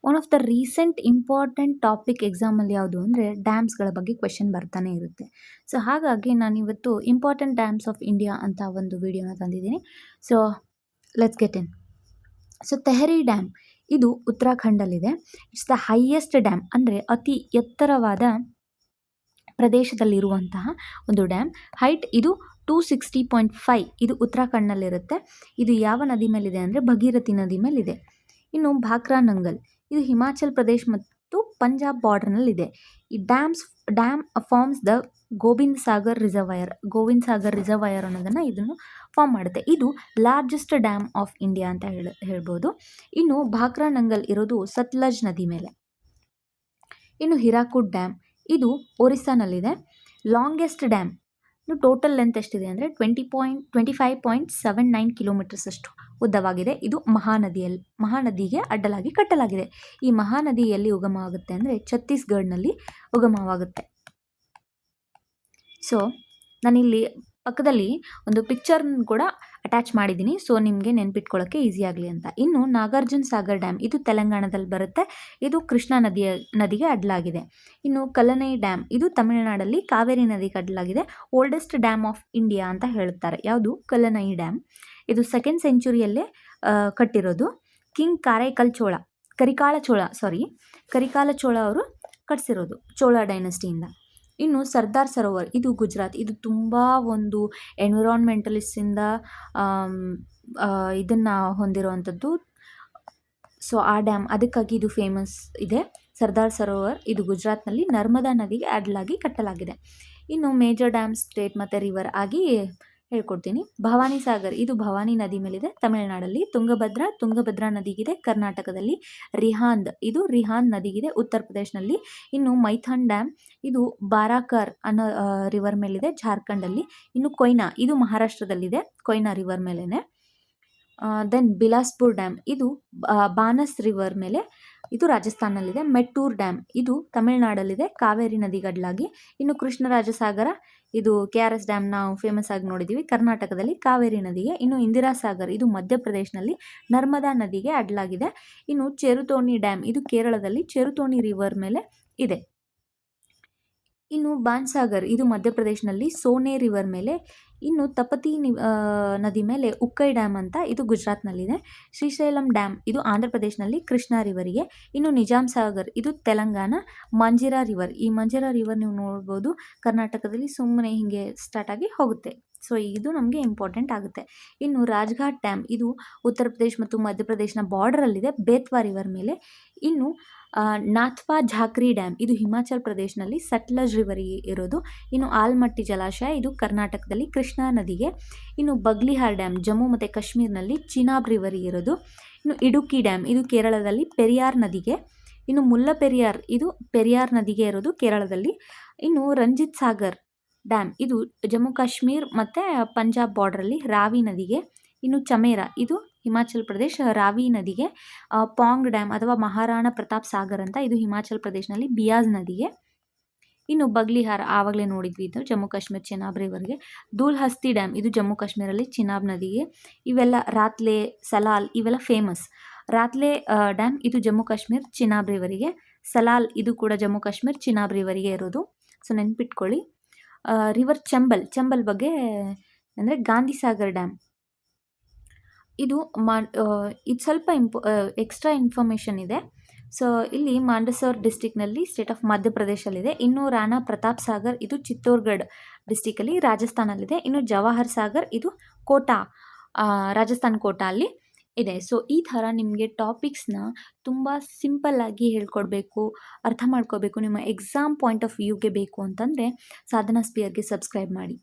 One of the recent important topic ಎಕ್ಸಾಮಲ್ಲಿ ಯಾವುದು ಅಂದರೆ ಡ್ಯಾಮ್ಸ್ಗಳ ಬಗ್ಗೆ ಕ್ವೆಶನ್ ಬರ್ತಾನೆ ಇರುತ್ತೆ. ಸೊ ಹಾಗಾಗಿ ನಾನಿವತ್ತು ಇಂಪಾರ್ಟೆಂಟ್ ಡ್ಯಾಮ್ಸ್ ಆಫ್ ಇಂಡಿಯಾ ಅಂತ ಒಂದು ವಿಡಿಯೋನ ತಂದಿದ್ದೀನಿ. So let's get in. So Tehri dam ಇದು ಉತ್ತರಾಖಂಡಲ್ಲಿದೆ. ಇಟ್ಸ್ ದ ಹೈಯೆಸ್ಟ್ ಡ್ಯಾಮ್, ಅಂದರೆ ಅತಿ ಎತ್ತರವಾದ ಪ್ರದೇಶದಲ್ಲಿರುವಂತಹ ಒಂದು ಡ್ಯಾಮ್. ಹೈಟ್ ಇದು 260.5. ಇದು ಉತ್ತರಾಖಂಡ್ನಲ್ಲಿರುತ್ತೆ. ಇದು ಯಾವ ನದಿ ಮೇಲಿದೆ ಅಂದರೆ ಭಗೀರಥಿ ನದಿ ಮೇಲಿದೆ. ಇನ್ನು ಭಾಕ್ರಾ ನಂಗಲ್ ಇದು ಹಿಮಾಚಲ್ ಪ್ರದೇಶ್ ಮತ್ತು ಪಂಜಾಬ್ ಬಾರ್ಡರ್ನಲ್ಲಿದೆ. ಈ dam forms the Govind Sagar reservoir ಅನ್ನೋದನ್ನು ಇದನ್ನು ಫಾರ್ಮ್ ಮಾಡುತ್ತೆ. ಇದು ಲಾರ್ಜೆಸ್ಟ್ ಡ್ಯಾಮ್ ಆಫ್ ಇಂಡಿಯಾ ಅಂತ ಹೇಳ್ಬೋದು. ಇನ್ನು ಭಾಕ್ರಾ ನಂಗಲ್ ಇರೋದು ಸತ್ಲಜ್ ನದಿ ಮೇಲೆ. ಇನ್ನು ಹಿರಾಕುಡ್ ಡ್ಯಾಮ್ ಇದು ಒರಿಸ್ಸಾನಲ್ಲಿದೆ. ಲಾಂಗೆಸ್ಟ್ ಡ್ಯಾಮ್ ಟೋಟಲ್ ಲೆಂತ್ ಎಷ್ಟಿದೆ ಅಂದರೆ 25.79 ಕಿಲೋಮೀಟರ್ಸ್ ಅಷ್ಟು ಉದ್ದವಾಗಿದೆ. ಇದು ಮಹಾನದಿಗೆ ಅಡ್ಡಲಾಗಿ ಕಟ್ಟಲಾಗಿದೆ. ಈ ಮಹಾನದಿ ಎಲ್ಲಿ ಉಗಮವಾಗುತ್ತೆ ಅಂದರೆ ಛತ್ತೀಸ್ಗಢ್ನಲ್ಲಿ ಉಗಮವಾಗುತ್ತೆ. ಸೊ ನಾನಿಲ್ಲಿ ಪಕ್ಕದಲ್ಲಿ ಒಂದು ಪಿಕ್ಚರ್ ಕೂಡ ಅಟ್ಯಾಚ್ ಮಾಡಿದ್ದೀನಿ, ಸೊ ನಿಮಗೆ ನೆನ್ಪಿಟ್ಕೊಳ್ಳೋಕ್ಕೆ ಈಸಿ ಆಗಲಿ ಅಂತ. ಇನ್ನು ನಾಗಾರ್ಜುನ ಸಾಗರ್ ಡ್ಯಾಮ್ ಇದು ತೆಲಂಗಾಣದಲ್ಲಿ ಬರುತ್ತೆ. ಇದು ಕೃಷ್ಣಾ ನದಿಗೆ ಅಡ್ಡಲಾಗಿದೆ. ಇನ್ನು ಕಲ್ಲನೈ ಡ್ಯಾಮ್ ಇದು ತಮಿಳುನಾಡಲ್ಲಿ ಕಾವೇರಿ ನದಿಗೆ ಅಡ್ಡಲಾಗಿದೆ. ಓಲ್ಡೆಸ್ಟ್ ಡ್ಯಾಮ್ ಆಫ್ ಇಂಡಿಯಾ ಅಂತ ಹೇಳುತ್ತಾರೆ. ಯಾವುದು? ಕಲ್ಲನೈ ಡ್ಯಾಮ್. ಇದು 2nd ಸೆಂಚುರಿಯಲ್ಲೇ ಕಟ್ಟಿರೋದು. ಕಿಂಗ್ ಕರಿಕಾಲ ಚೋಳ ಅವರು ಕಟ್ಟಿಸಿರೋದು, ಚೋಳ ಡೈನಸ್ಟಿಯಿಂದ. ಇನ್ನು ಸರ್ದಾರ್ ಸರೋವರ್ ಇದು ಗುಜರಾತ್. ಇದು ತುಂಬ ಒಂದು ಎನ್ವಿರಾನ್ಮೆಂಟಲಿಸ್ಟಿಂದ ಇದನ್ನು ಹೊಂದಿರುವಂಥದ್ದು. ಸೊ ಆ ಡ್ಯಾಮ್, ಅದಕ್ಕಾಗಿ ಇದು ಫೇಮಸ್ ಇದೆ. ಸರ್ದಾರ್ ಸರೋವರ್ ಇದು ಗುಜರಾತ್ನಲ್ಲಿ ನರ್ಮದಾ ನದಿಗೆ ಅಡ್ಡಲಾಗಿ ಕಟ್ಟಲಾಗಿದೆ. ಇನ್ನು ಮೇಜರ್ ಡ್ಯಾಮ್, ಸ್ಟೇಟ್ ಮತ್ತು ರಿವರ್ ಆಗಿ ಹೇಳ್ಕೊಡ್ತೀನಿ. ಭವಾನಿ ಸಾಗರ್ ಇದು ಭವಾನಿ ನದಿ ಮೇಲಿದೆ, ತಮಿಳುನಾಡಲ್ಲಿ. ತುಂಗಭದ್ರಾ ನದಿಗಿದೆ, ಕರ್ನಾಟಕದಲ್ಲಿ. ರಿಹಾಂದ್ ನದಿಗಿದೆ, ಉತ್ತರ ಪ್ರದೇಶನಲ್ಲಿ. ಇನ್ನು ಮೈಥಾನ್ ಡ್ಯಾಮ್ ಇದು ಬಾರಾಕರ್ ಅನ್ನೋ ರಿವರ್ ಮೇಲಿದೆ, ಜಾರ್ಖಂಡಲ್ಲಿ. ಇನ್ನು ಕೊಯ್ನಾ ಇದು ಮಹಾರಾಷ್ಟ್ರದಲ್ಲಿದೆ, ಕೊಯ್ನಾ ರಿವರ್ ಮೇಲೇನೆ. ದೆನ್ ಬಿಲಾಸ್ಪುರ್ ಡ್ಯಾಮ್ ಇದು ಬಾನಸ್ ರಿವರ್ ಮೇಲೆ, ಇದು ರಾಜಸ್ಥಾನಲ್ಲಿದೆ. ಮೆಟ್ಟೂರ್ ಡ್ಯಾಮ್ ಇದು ತಮಿಳುನಾಡಲ್ಲಿದೆ, ಕಾವೇರಿ ನದಿಗೆ ಅಡ್ಡಲಾಗಿ. ಇನ್ನು ಕೃಷ್ಣರಾಜಸಾಗರ ಇದು KRS ಡ್ಯಾಮ್ ನಾವು ಫೇಮಸ್ ಆಗಿ ನೋಡಿದ್ದೀವಿ, ಕರ್ನಾಟಕದಲ್ಲಿ, ಕಾವೇರಿ ನದಿಗೆ. ಇನ್ನು ಇಂದಿರಾ ಸಾಗರ್ ಇದು ಮಧ್ಯಪ್ರದೇಶನಲ್ಲಿ, ನರ್ಮದಾ ನದಿಗೆ ಅಡ್ಡಲಾಗಿದೆ. ಇನ್ನು ಚೆರುತೋಣಿ ಡ್ಯಾಮ್ ಇದು ಕೇರಳದಲ್ಲಿ, ಚೆರುತೋಣಿ ರಿವರ್ ಮೇಲೆ ಇದೆ. ಇನ್ನು ಬಾನ್ಸಾಗರ್ ಇದು ಮಧ್ಯಪ್ರದೇಶನಲ್ಲಿ, ಸೋನೆ ರಿವರ್ ಮೇಲೆ. ಇನ್ನು ತಪತಿ ನದಿ ಮೇಲೆ ಉಕ್ಕೈ ಡ್ಯಾಮ್ ಅಂತ, ಇದು ಗುಜರಾತ್ನಲ್ಲಿದೆ. ಶ್ರೀಶೈಲಂ ಡ್ಯಾಮ್ ಇದು ಆಂಧ್ರ ಪ್ರದೇಶನಲ್ಲಿ, ಕೃಷ್ಣಾ ರಿವರಿಗೆ. ಇನ್ನು ನಿಜಾಮ್ ಸಾಗರ್ ಇದು ತೆಲಂಗಾಣ, ಮಂಜಿರಾ ರಿವರ್. ಈ ಮಂಜಿರಾ ರಿವರ್ ನೀವು ನೋಡ್ಬೋದು, ಕರ್ನಾಟಕದಲ್ಲಿ ಸುಮ್ಮನೆ ಹೀಗೆ ಸ್ಟಾರ್ಟ್ ಆಗಿ ಹೋಗುತ್ತೆ. ಸೊ ಇದು ನಮಗೆ ಇಂಪಾರ್ಟೆಂಟ್ ಆಗುತ್ತೆ. ಇನ್ನು ರಾಜ್ಘಾಟ್ ಡ್ಯಾಮ್ ಇದು ಉತ್ತರ ಪ್ರದೇಶ ಮತ್ತು ಮಧ್ಯಪ್ರದೇಶನ ಬಾರ್ಡರಲ್ಲಿದೆ, ಬೇತ್ವಾ ರಿವರ್ ಮೇಲೆ. ಇನ್ನು ನಾಥ್ಪಾ ಝಾಕ್ರಿ ಡ್ಯಾಮ್ ಇದು ಹಿಮಾಚಲ್ ಪ್ರದೇಶನಲ್ಲಿ, ಸಟ್ಲಜ್ ರಿವರಿಗೆ ಇರೋದು. ಇನ್ನು ಆಲ್ಮಟ್ಟಿ ಜಲಾಶಯ ಇದು ಕರ್ನಾಟಕದಲ್ಲಿ, ಕೃಷ್ಣಾ ನದಿಗೆ. ಇನ್ನು ಬಗ್ಲಿಹಾರ್ ಡ್ಯಾಮ್ ಜಮ್ಮು ಮತ್ತು ಕಾಶ್ಮೀರ್ನಲ್ಲಿ, ಚಿನಾಬ್ ರಿವರಿಗೆ ಇರೋದು. ಇನ್ನು ಇಡುಕ್ಕಿ ಡ್ಯಾಮ್ ಇದು ಕೇರಳದಲ್ಲಿ, ಪೆರಿಯಾರ್ ನದಿಗೆ. ಇನ್ನು ಮುಲ್ಲಪೆರಿಯಾರ್ ಇದು ಪೆರಿಯಾರ್ ನದಿಗೆ ಇರೋದು, ಕೇರಳದಲ್ಲಿ. ಇನ್ನು ರಂಜಿತ್ ಸಾಗರ್ ಡ್ಯಾಮ್ ಇದು ಜಮ್ಮು ಕಾಶ್ಮೀರ್ ಮತ್ತು ಪಂಜಾಬ್ ಬಾರ್ಡ್ರಲ್ಲಿ, ರಾವಿ ನದಿಗೆ. ಇನ್ನು ಚಮೇರಾ ಇದು ಹಿಮಾಚಲ್ ಪ್ರದೇಶ, ರಾವಿ ನದಿಗೆ. ಪಾಂಗ್ ಡ್ಯಾಮ್ ಅಥವಾ ಮಹಾರಾಣಾ ಪ್ರತಾಪ್ ಸಾಗರ್ ಅಂತ, ಇದು ಹಿಮಾಚಲ್ ಪ್ರದೇಶನಲ್ಲಿ, ಬಿಯಾಸ್ ನದಿಗೆ. ಇನ್ನು ಬಗ್ಲಿಹಾರ್ ಆವಾಗಲೇ ನೋಡಿದ್ವಿ, ಇದು ಜಮ್ಮು ಕಾಶ್ಮೀರ್, ಚಿನಾಬ್ ರಿವರ್ಗೆ. ದೂಲ್ಹಸ್ತಿ ಡ್ಯಾಮ್ ಇದು ಜಮ್ಮು ಕಾಶ್ಮೀರಲ್ಲಿ, ಚಿನಾಬ್ ನದಿಗೆ. ಇವೆಲ್ಲ ರಾತ್ಲೆ, ಸಲಾಲ್ ಇವೆಲ್ಲ ಫೇಮಸ್. ರಾತ್ಲೆ ಡ್ಯಾಮ್ ಇದು ಜಮ್ಮು ಕಾಶ್ಮೀರ್, ಚಿನಾಬ್ ರಿವರಿಗೆ. ಸಲಾಲ್ ಇದು ಕೂಡ ಜಮ್ಮು ಕಾಶ್ಮೀರ್, ಚಿನಾಬ್ ರಿವರಿಗೆ ಇರೋದು. ಸೊ ನೆನ್ಪಿಟ್ಕೊಳ್ಳಿ. ರಿವರ್ ಚಂಬಲ್ ಬಗ್ಗೆ ಅಂದರೆ ಗಾಂಧಿ ಸಾಗರ್ ಡ್ಯಾಮ್ ಇದು ಸ್ವಲ್ಪ ಎಕ್ಸ್ಟ್ರಾ ಇನ್ಫಾರ್ಮೇಷನ್ ಇದೆ. ಸೊ ಇಲ್ಲಿ ಮಾಂಡಸೌರ್ ಡಿಸ್ಟಿಕ್ನಲ್ಲಿ, ಸ್ಟೇಟ್ ಆಫ್ ಮಧ್ಯಪ್ರದೇಶಲ್ಲಿದೆ. ಇನ್ನು ರಾಣಾ ಪ್ರತಾಪ್ ಸಾಗರ್ ಇದು ಚಿತ್ತೋರ್ಗಢ್ ಡಿಸ್ಟಿಕಲ್ಲಿ, ರಾಜಸ್ಥಾನಲ್ಲಿದೆ. ಇನ್ನು ಜವಾಹರ್ ಸಾಗರ್ ಇದು ಕೋಟಾ, ರಾಜಸ್ಥಾನ್ ಕೋಟಾ ಅಲ್ಲಿ ಇದೆ. ಸೊ ಈ ಥರ ನಿಮಗೆ ಟಾಪಿಕ್ಸ್ನ ತುಂಬ ಸಿಂಪಲ್ಲಾಗಿ ಹೇಳ್ಕೊಡ್ಬೇಕು, ಅರ್ಥ ಮಾಡ್ಕೋಬೇಕು, ನಿಮ್ಮ ಎಕ್ಸಾಮ್ ಪಾಯಿಂಟ್ ಆಫ್ ವ್ಯೂಗೆ ಬೇಕು ಅಂತಂದರೆ ಸಾಧನಾ ಸ್ಪಿಯರ್ಗೆ ಸಬ್ಸ್ಕ್ರೈಬ್ ಮಾಡಿ.